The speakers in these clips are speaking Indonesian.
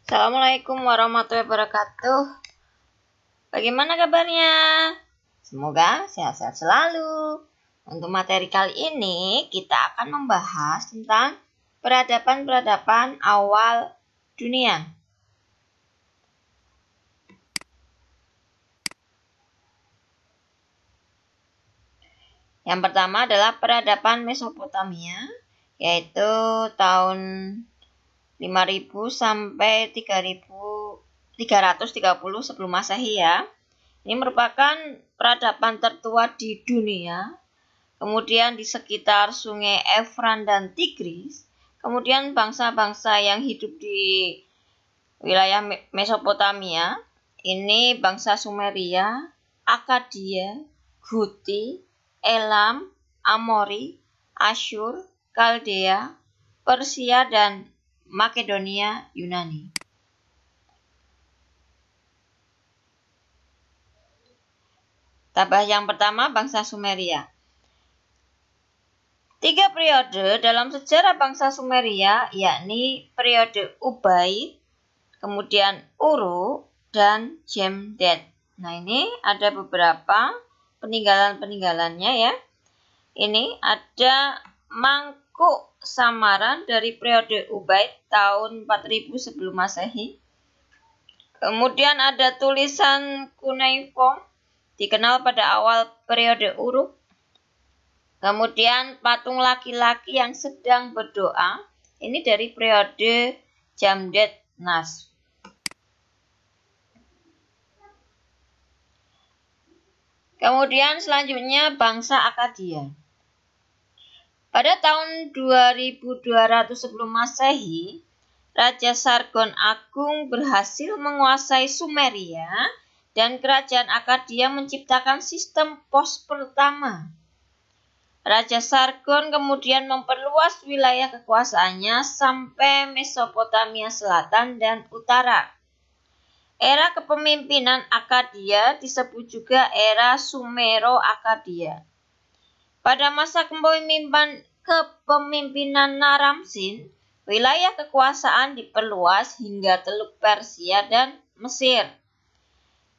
Assalamualaikum warahmatullahi wabarakatuh. Bagaimana kabarnya? Semoga sehat-sehat selalu. Untuk materi kali ini kita akan membahas tentang peradaban-peradaban awal dunia. Yang pertama adalah peradaban Mesopotamia, yaitu tahun 5000 sampai 330 sebelum Masehi ya. Ini merupakan peradaban tertua di dunia. Kemudian di sekitar sungai Efran dan Tigris. Kemudian bangsa-bangsa yang hidup di wilayah Mesopotamia. Ini bangsa Sumeria, Akkadia, Guti, Elam, Amori, Asyur, Kaldea, Persia, dan Makedonia Yunani. Tabah yang pertama, bangsa Sumeria. 3 periode dalam sejarah bangsa Sumeria, yakni periode Ubaid, kemudian Uruk, dan Jemdet. Nah, ini ada beberapa peninggalan-peninggalannya ya. Ini ada mangkuk samaran dari periode Ubaid tahun 4000 sebelum Masehi. Kemudian ada tulisan cuneiform dikenal pada awal periode Uruk. Kemudian patung laki-laki yang sedang berdoa, ini dari periode Jamdet Nas. Kemudian selanjutnya bangsa Akkadia. Pada tahun 2200 sebelum Masehi, Raja Sargon Agung berhasil menguasai Sumeria dan kerajaan Akkadia menciptakan sistem pos pertama. Raja Sargon kemudian memperluas wilayah kekuasaannya sampai Mesopotamia Selatan dan Utara. Era kepemimpinan Akkadia disebut juga era Sumero-Akkadia. Pada masa kepemimpinan Naram-Sin, wilayah kekuasaan diperluas hingga Teluk Persia dan Mesir.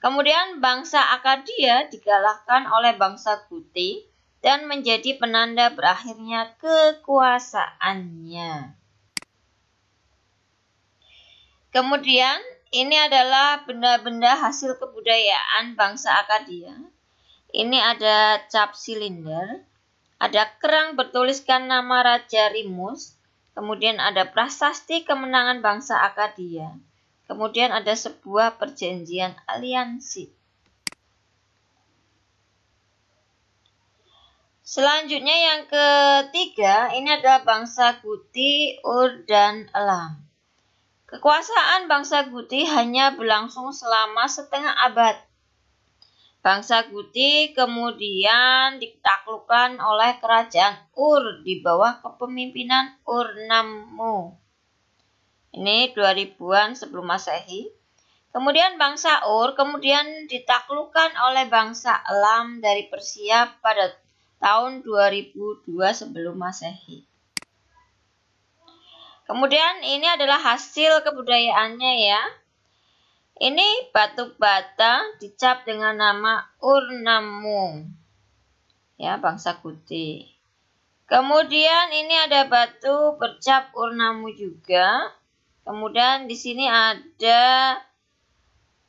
Kemudian bangsa Akkadia dikalahkan oleh bangsa Guti dan menjadi penanda berakhirnya kekuasaannya. Kemudian ini adalah benda-benda hasil kebudayaan bangsa Akkadia. Ini ada cap silinder, ada kerang bertuliskan nama Raja Rimus, kemudian ada prasasti kemenangan bangsa Akkadia, kemudian ada sebuah perjanjian aliansi. Selanjutnya yang ketiga, ini adalah bangsa Guti, Ur, dan Elam. Kekuasaan bangsa Guti hanya berlangsung selama setengah abad. Bangsa Guti kemudian ditaklukkan oleh kerajaan Ur di bawah kepemimpinan Ur-Nammu. Ini 2000-an sebelum Masehi. Kemudian bangsa Ur kemudian ditaklukkan oleh bangsa Elam dari Persia pada tahun 2002 sebelum Masehi. Kemudian ini adalah hasil kebudayaannya ya. Ini batu bata dicap dengan nama Ur-Nammu. Ya, bangsa Guti. Kemudian ini ada batu bercap Ur-Nammu juga. Kemudian di sini ada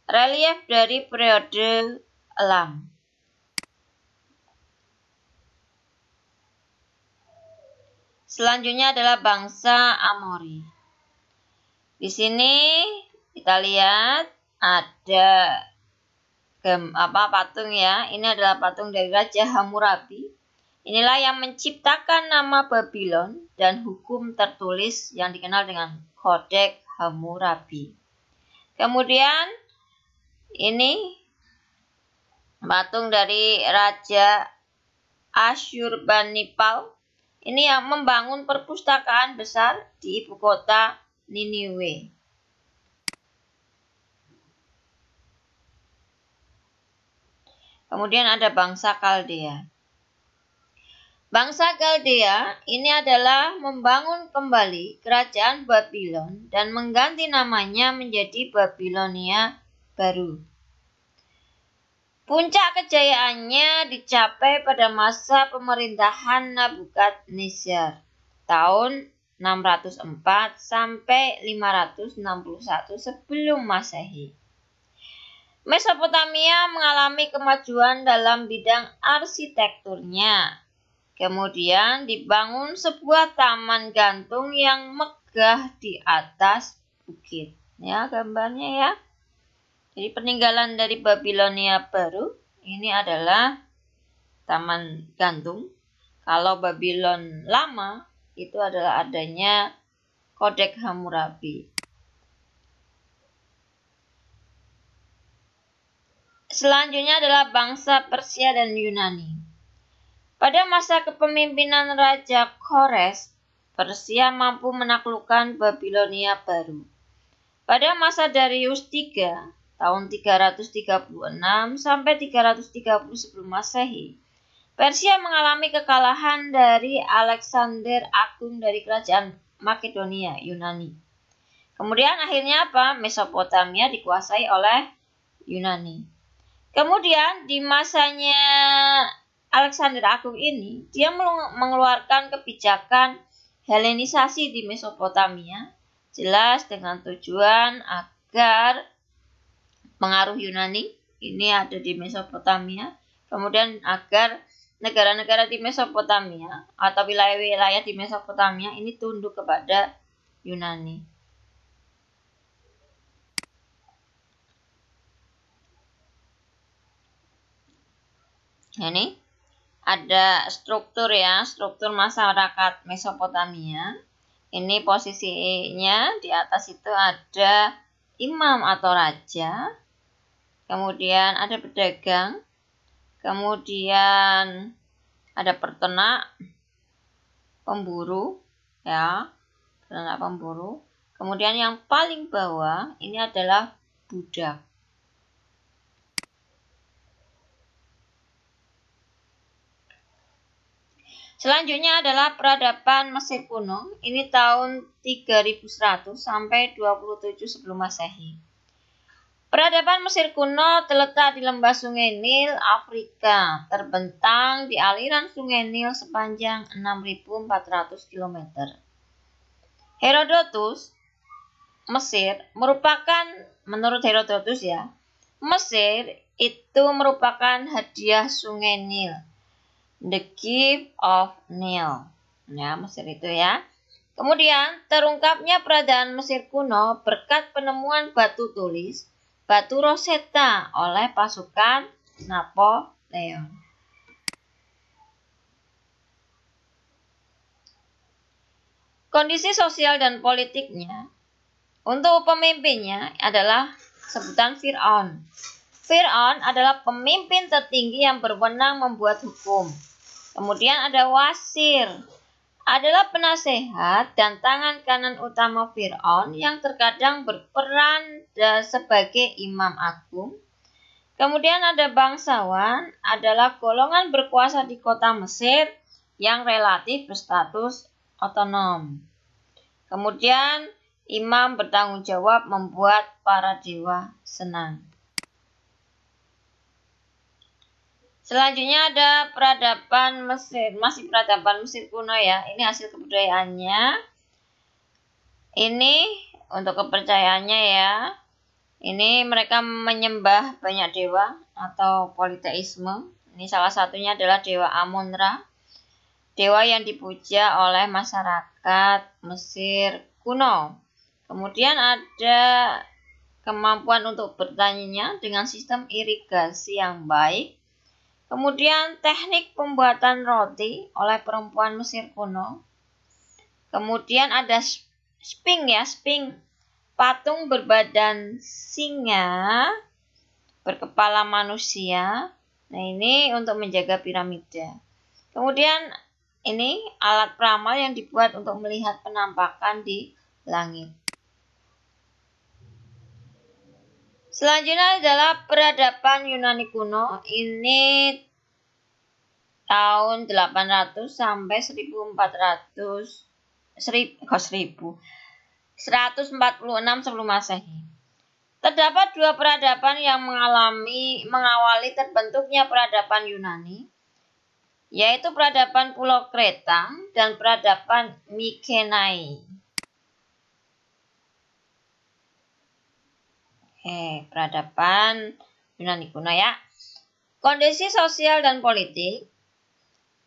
relief dari periode Elam. Selanjutnya adalah bangsa Amori. Di sini kita lihat ada patung ya. Ini adalah patung dari Raja Hammurabi. Inilah yang menciptakan nama Babylon dan hukum tertulis yang dikenal dengan Kodeks Hammurabi. Kemudian ini patung dari Raja Asyurbanipal. Ini yang membangun perpustakaan besar di ibu kota Niniwe. Kemudian ada bangsa Kaldea. Bangsa Kaldea ini adalah membangun kembali kerajaan Babylon dan mengganti namanya menjadi Babilonia baru. Puncak kejayaannya dicapai pada masa pemerintahan Nabukadnezar tahun 604 sampai 561 sebelum Masehi. Mesopotamia mengalami kemajuan dalam bidang arsitekturnya. Kemudian dibangun sebuah taman gantung yang megah di atas bukit. Ya, gambarnya ya. Jadi peninggalan dari Babilonia baru ini adalah taman gantung. Kalau Babylon lama itu adalah adanya Kodek Hammurabi. Selanjutnya adalah bangsa Persia dan Yunani. Pada masa kepemimpinan Raja Kores, Persia mampu menaklukkan Babilonia baru. Pada masa Darius III, tahun 336 sampai 330 sebelum Masehi, Persia mengalami kekalahan dari Alexander Agung dari kerajaan Makedonia, Yunani. Kemudian akhirnya apa? Mesopotamia dikuasai oleh Yunani. Kemudian di masanya Alexander Agung ini, dia mengeluarkan kebijakan Helenisasi di Mesopotamia, jelas dengan tujuan agar pengaruh Yunani ini ada di Mesopotamia, kemudian agar negara-negara di Mesopotamia atau wilayah-wilayah di Mesopotamia ini tunduk kepada Yunani. Ini ada struktur ya, struktur masyarakat Mesopotamia. Ini posisinya di atas itu ada imam atau raja, kemudian ada pedagang, kemudian ada peternak, pemburu, ya, peternak pemburu. Kemudian yang paling bawah ini adalah budak. Selanjutnya adalah peradaban Mesir kuno, ini tahun 3100 sampai 27 sebelum Masehi. Peradaban Mesir kuno terletak di lembah Sungai Nil, Afrika, terbentang di aliran Sungai Nil sepanjang 6.400 km. Herodotus, menurut Herodotus ya, Mesir itu merupakan hadiah Sungai Nil. The gift of Nile. Ya, Mesir itu ya. Kemudian terungkapnya peradaan Mesir kuno berkat penemuan batu tulis, batu Rosetta oleh pasukan Napoleon. Kondisi sosial dan politiknya untuk pemimpinnya adalah sebutan Fir'aun. Fir'aun adalah pemimpin tertinggi yang berwenang membuat hukum. Kemudian ada Wasir, adalah penasehat dan tangan kanan utama Fir'aun yang terkadang berperan sebagai imam agung. Kemudian ada bangsawan, adalah golongan berkuasa di kota Mesir yang relatif berstatus otonom. Kemudian imam bertanggung jawab membuat para dewa senang. Selanjutnya ada peradaban Mesir, masih peradaban Mesir kuno ya. Ini hasil kebudayaannya. Ini untuk kepercayaannya ya. Ini mereka menyembah banyak dewa atau politeisme. Ini salah satunya adalah dewa Amun-Ra, dewa yang dipuja oleh masyarakat Mesir kuno. Kemudian ada kemampuan untuk bertaninya dengan sistem irigasi yang baik. Kemudian teknik pembuatan roti oleh perempuan Mesir kuno. Kemudian ada Sphinx, patung berbadan singa, berkepala manusia. Nah, ini untuk menjaga piramida. Kemudian ini alat peramal yang dibuat untuk melihat penampakan di langit. Selanjutnya adalah peradaban Yunani kuno. Ini tahun 800 sampai 146 sebelum Masehi. Terdapat dua peradaban yang mengawali terbentuknya peradaban Yunani, yaitu peradaban Pulau Kreta dan peradaban Mykenae. Peradaban Yunani kuno ya. Kondisi sosial dan politik.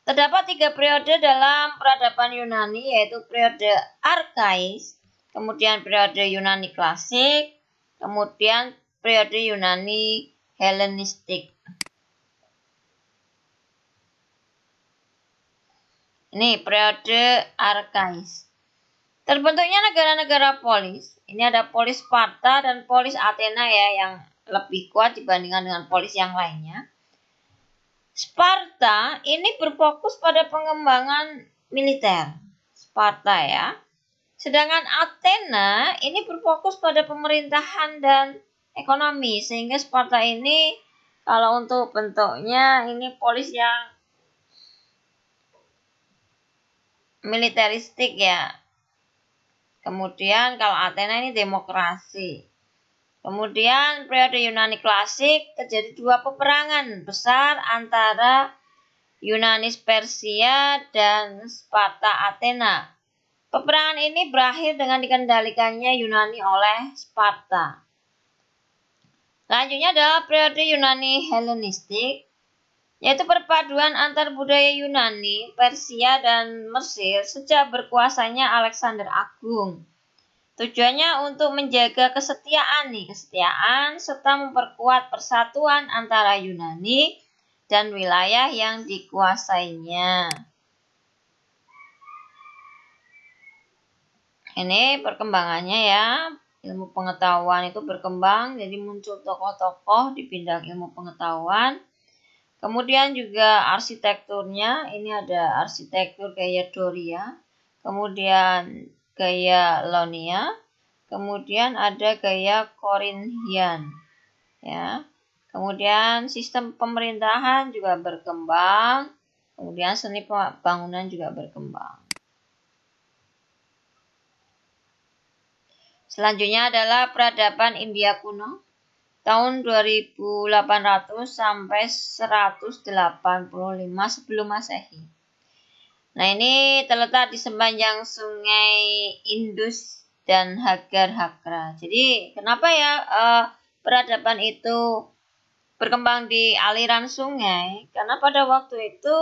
Terdapat 3 periode dalam peradaban Yunani, yaitu periode Arkais, kemudian periode Yunani klasik, kemudian periode Yunani Helenistik. Ini periode Arkais. Terbentuknya negara-negara polis. Ini ada polis Sparta dan polis Athena ya, yang lebih kuat dibandingkan dengan polis yang lainnya. Sparta ini berfokus pada pengembangan militer. Sparta ya. Sedangkan Athena ini berfokus pada pemerintahan dan ekonomi. Sehingga Sparta ini kalau untuk bentuknya ini polis yang militeristik ya. Kemudian kalau Athena ini demokrasi. Kemudian periode Yunani klasik terjadi 2 peperangan besar antara Yunani Persia dan Sparta Athena. Peperangan ini berakhir dengan dikendalikannya Yunani oleh Sparta. Selanjutnya adalah periode Yunani Helenistik, yaitu perpaduan antar budaya Yunani, Persia, dan Mesir sejak berkuasanya Alexander Agung. Tujuannya untuk menjaga kesetiaan serta memperkuat persatuan antara Yunani dan wilayah yang dikuasainya. Ini perkembangannya ya, ilmu pengetahuan itu berkembang, jadi muncul tokoh-tokoh di bidang ilmu pengetahuan. Kemudian juga arsitekturnya, ini ada arsitektur gaya Doria, kemudian gaya Ionia, kemudian ada gaya Korintian, ya. Kemudian sistem pemerintahan juga berkembang, kemudian seni bangunan juga berkembang. Selanjutnya adalah peradaban India kuno, tahun 2800 sampai 185 sebelum Masehi. Nah, ini terletak di sepanjang sungai Indus dan Hagar-Hakra. Jadi, kenapa ya peradaban itu berkembang di aliran sungai? Karena pada waktu itu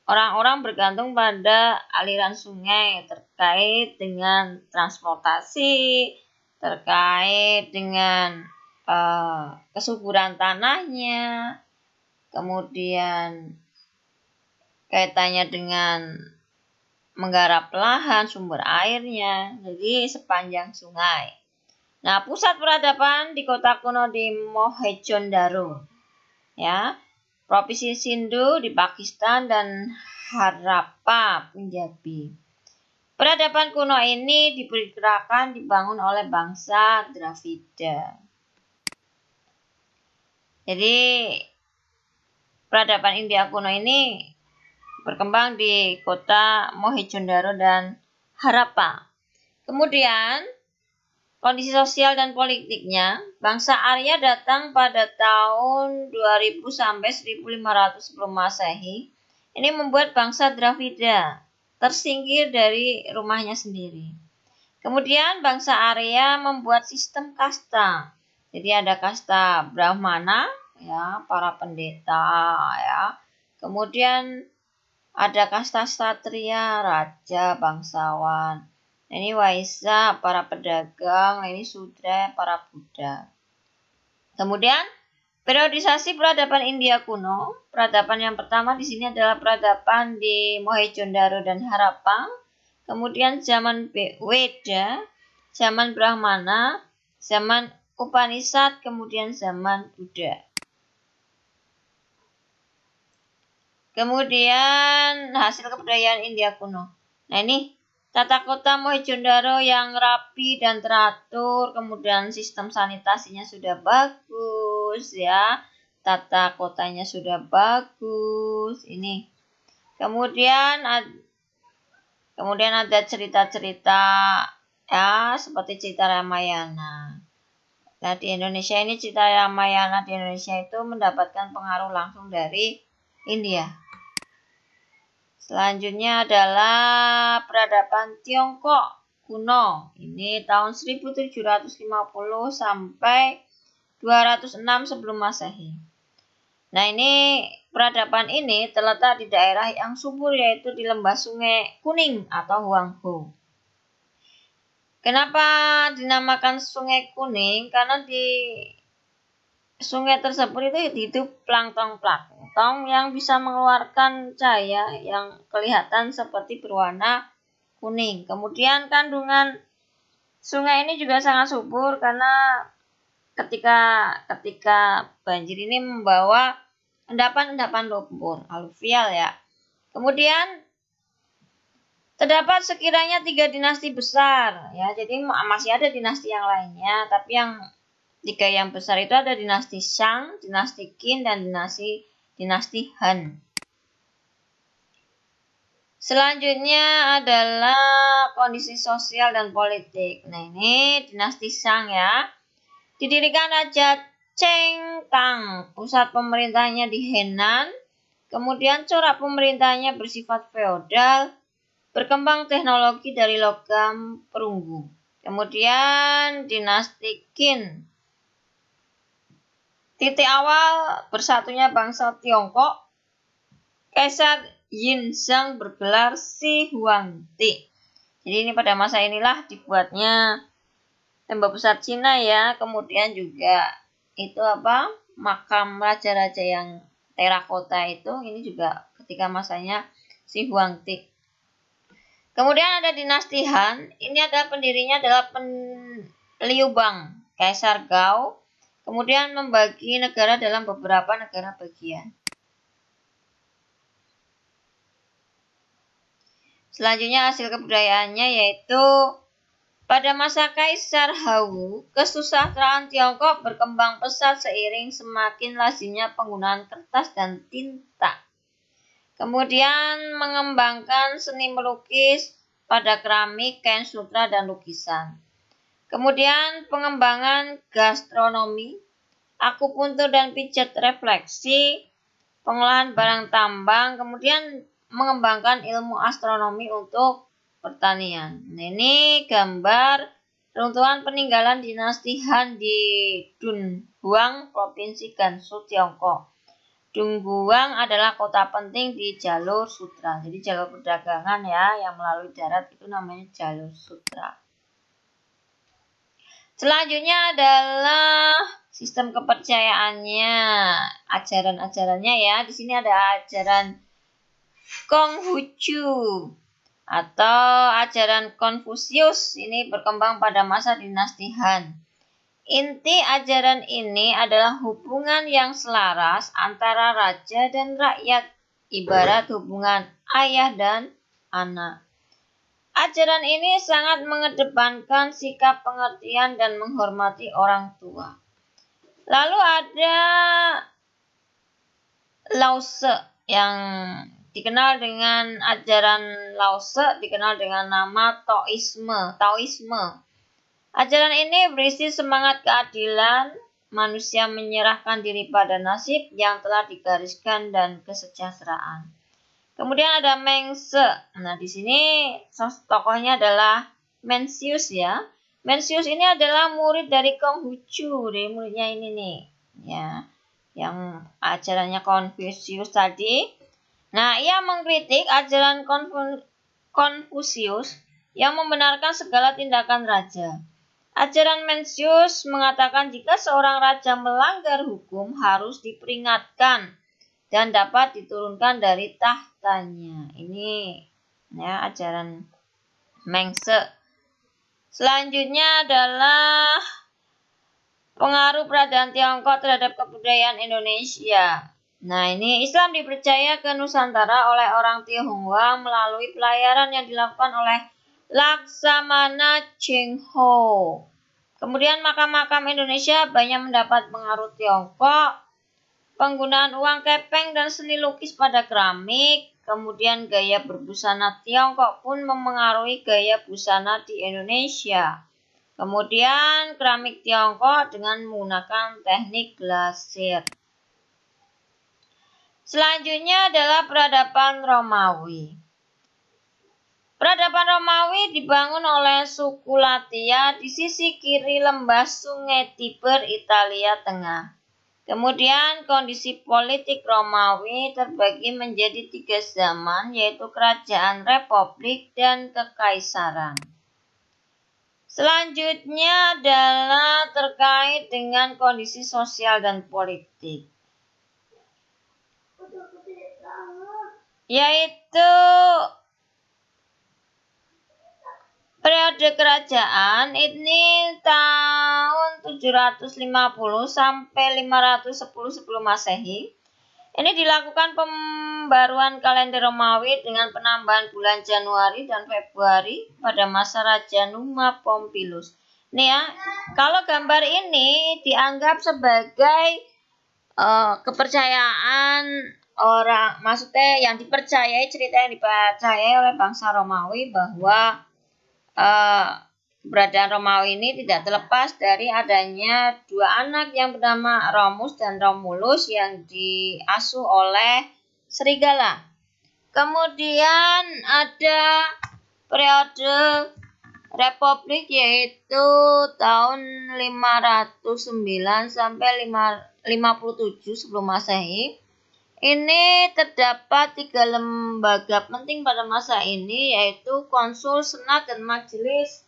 orang-orang bergantung pada aliran sungai terkait dengan transportasi, terkait dengan kesuburan tanahnya, kemudian kaitannya dengan menggarap lahan, sumber airnya, jadi sepanjang sungai. Nah, pusat peradaban di kota kuno di Mohenjo-daro, ya, Provinsi Sindhu di Pakistan dan Harappa, Punjabi. Peradaban kuno ini diperkirakan dibangun oleh bangsa Dravida. Jadi, peradaban India kuno ini berkembang di kota Mohenjo-daro dan Harappa. Kemudian, kondisi sosial dan politiknya, bangsa Arya datang pada tahun 2000 sampai 1500 sebelum Masehi. Ini membuat bangsa Dravida tersingkir dari rumahnya sendiri. Kemudian bangsa Arya membuat sistem kasta. Jadi ada kasta Brahmana, ya, para pendeta, ya. Kemudian ada kasta Ksatria, raja, bangsawan. Ini Waisya, para pedagang. Ini Sudra, para budak. Kemudian periodisasi peradaban India kuno. Peradaban yang pertama di sini adalah peradaban di Mohenjo-daro dan Harappa. Kemudian zaman Weda, zaman Brahmana, zaman Upanishad, kemudian zaman Buddha. Kemudian hasil kebudayaan India kuno. Nah, ini tata kota Mohenjo-daro yang rapi dan teratur, kemudian sistem sanitasinya sudah bagus ya, tata kotanya sudah bagus. Ini. Kemudian ada cerita-cerita ya seperti cerita Ramayana. Nah, di Indonesia ini cerita Ramayana di Indonesia itu mendapatkan pengaruh langsung dari India. Selanjutnya adalah peradaban Tiongkok kuno. Ini tahun 1750 sampai 206 sebelum Masehi. Nah, ini peradaban ini terletak di daerah yang subur yaitu di lembah Sungai Kuning atau Huanghe. Kenapa dinamakan Sungai Kuning? Karena di sungai tersebut itu hidup plankton yang bisa mengeluarkan cahaya yang kelihatan seperti berwarna kuning. Kemudian kandungan sungai ini juga sangat subur karena ketika banjir ini membawa endapan-endapan lumpur aluvial ya. Kemudian terdapat sekiranya 3 dinasti besar ya. Jadi masih ada dinasti yang lainnya, tapi yang 3 yang besar itu ada dinasti Shang, dinasti Qin, dan dinasti Han. Selanjutnya adalah kondisi sosial dan politik. Nah, ini dinasti Shang ya. Didirikan Raja Cheng Tang. Pusat pemerintahnya di Henan. Kemudian corak pemerintahnya bersifat feodal. Berkembang teknologi dari logam perunggu. Kemudian dinasti Qin. Titik awal bersatunya bangsa Tiongkok, Kaisar Yinzhang bergelar Shi Huangdi. Jadi ini pada masa inilah dibuatnya tembok besar Cina ya. Kemudian juga itu makam raja-raja yang terakota itu. Ini juga ketika masanya Shi Huangdi. Kemudian ada dinasti Han. Ini ada pendirinya adalah Liu Bang, Kaisar Gao. Kemudian membagi negara dalam beberapa negara bagian. Selanjutnya hasil kebudayaannya yaitu pada masa Kaisar Hou, kesejahteraan Tiongkok berkembang pesat seiring semakin lazimnya penggunaan kertas dan tinta. Kemudian mengembangkan seni melukis pada keramik, kain sutra, dan lukisan. Kemudian pengembangan gastronomi, akupuntur dan pijat refleksi, pengolahan barang tambang, kemudian mengembangkan ilmu astronomi untuk pertanian. Nah, ini gambar runtuhan peninggalan dinasti Han di Dunhuang, Provinsi Gansu, Tiongkok. Dunhuang adalah kota penting di jalur sutra. Jadi jalur perdagangan ya yang melalui darat itu namanya jalur sutra. Selanjutnya adalah sistem kepercayaannya, ajaran-ajarannya ya. Di sini ada ajaran Konghucu atau ajaran Konfusius. Ini berkembang pada masa dinasti Han. Inti ajaran ini adalah hubungan yang selaras antara raja dan rakyat, ibarat hubungan ayah dan anak. Ajaran ini sangat mengedepankan sikap pengertian dan menghormati orang tua. Lalu ada Lao Tse yang dikenal dengan ajaran Lao Tse, dikenal dengan nama Taoisme. Ajaran ini berisi semangat keadilan, manusia menyerahkan diri pada nasib yang telah digariskan dan kesejahteraan. Kemudian ada Mengse. Nah, di sini tokohnya adalah Mencius ya. Mencius ini adalah murid dari Konghucu, dari muridnya ini nih. Ya, yang ajarannya Konfusius tadi. Nah, ia mengkritik ajaran Konfusius yang membenarkan segala tindakan raja. Ajaran Mencius mengatakan jika seorang raja melanggar hukum harus diperingatkan dan dapat diturunkan dari tahtanya. Ini ya ajaran Mengse. Selanjutnya adalah pengaruh peradaban Tiongkok terhadap kebudayaan Indonesia. Nah, ini Islam dipercaya ke Nusantara oleh orang Tionghoa melalui pelayaran yang dilakukan oleh Laksamana Cheng Ho. Kemudian makam-makam Indonesia banyak mendapat pengaruh Tiongkok. penggunaan uang kepeng dan seni lukis pada keramik. Kemudian gaya berbusana Tiongkok pun memengaruhi gaya busana di Indonesia. Kemudian keramik Tiongkok dengan menggunakan teknik glasir. Selanjutnya adalah peradaban Romawi. Peradaban Romawi dibangun oleh suku Latia di sisi kiri lembah Sungai Tiber, Italia Tengah. Kemudian kondisi politik Romawi terbagi menjadi 3 zaman, yaitu kerajaan republik dan kekaisaran. Selanjutnya adalah terkait dengan kondisi sosial dan politik, yaitu periode kerajaan ini tahun 750 sampai 510 sebelum Masehi. Ini dilakukan pembaruan kalender Romawi dengan penambahan bulan Januari dan Februari pada masa Raja Numa Pompilius. Nih ya, kalau gambar ini dianggap sebagai kepercayaan orang, maksudnya yang dipercayai, cerita yang dipercayai oleh bangsa Romawi bahwa keberadaan Romawi ini tidak terlepas dari adanya 2 anak yang bernama Romus dan Romulus yang diasuh oleh serigala. Kemudian ada periode republik, yaitu tahun 509 sampai 557 sebelum Masehi. Ini terdapat 3 lembaga penting pada masa ini, yaitu konsul, senat, dan majelis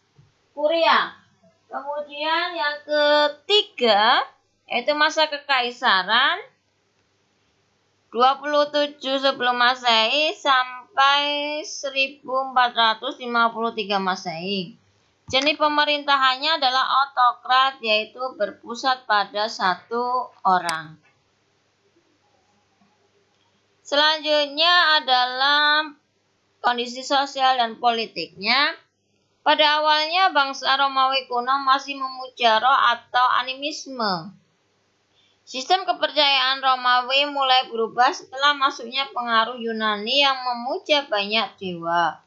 kuria. Kemudian yang ketiga yaitu masa kekaisaran 27 sebelum Masehi sampai 1453 Masehi. Jenis pemerintahannya adalah autokrat, yaitu berpusat pada 1 orang. Selanjutnya adalah kondisi sosial dan politiknya. Pada awalnya bangsa Romawi kuno masih memuja roh atau animisme. Sistem kepercayaan Romawi mulai berubah setelah masuknya pengaruh Yunani yang memuja banyak dewa.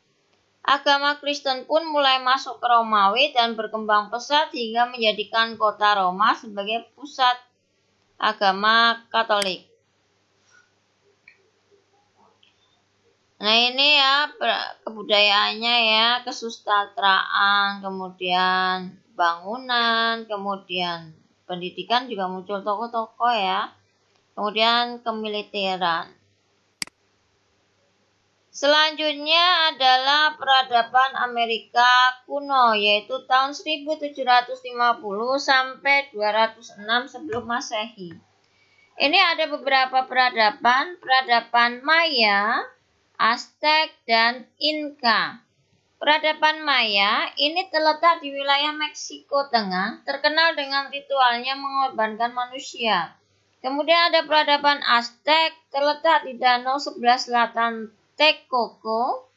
Agama Kristen pun mulai masuk ke Romawi dan berkembang pesat hingga menjadikan kota Roma sebagai pusat agama Katolik. Nah ini ya kebudayaannya ya, kesusastraan, kemudian bangunan, kemudian pendidikan juga muncul tokoh-tokoh ya, kemudian kemiliteran. Selanjutnya adalah peradaban Amerika kuno, yaitu tahun 1750 sampai 206 sebelum Masehi. Ini ada beberapa peradaban Maya, Aztec, dan Inca. Peradaban Maya ini terletak di wilayah Meksiko Tengah, terkenal dengan ritualnya mengorbankan manusia. Kemudian ada peradaban Aztec, terletak di danau sebelah selatan Texcoco.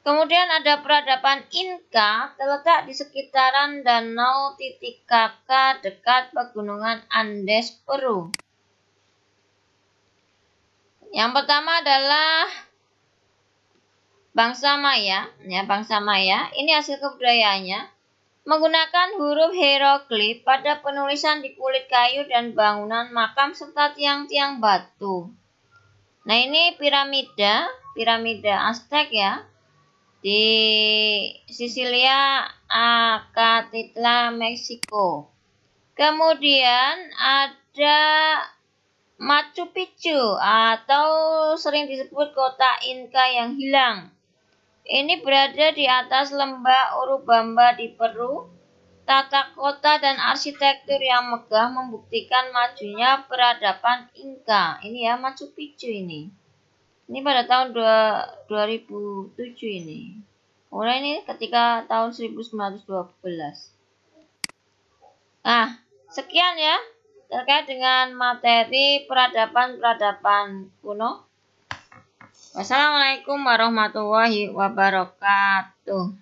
Kemudian ada peradaban Inca, terletak di sekitaran danau Titicaca dekat pegunungan Andes, Peru. Yang pertama adalah bangsa Maya, bangsa Maya ini hasil kebudayaannya menggunakan huruf hieroglif pada penulisan di kulit kayu dan bangunan makam serta tiang-tiang batu. Nah ini piramida Aztec ya, di Sisilia, Acatitla, Meksiko. Kemudian ada Machu Picchu atau sering disebut kota Inca yang hilang. Ini berada di atas lembah Urubamba di Peru. Tata kota dan arsitektur yang megah membuktikan majunya peradaban Inca. Ini ya Machu Picchu ini. Ini pada tahun 2007 ini. Kemudian ini ketika tahun 1912. Nah, sekian ya terkait dengan materi peradaban kuno. Wassalamualaikum warahmatullahi wabarakatuh.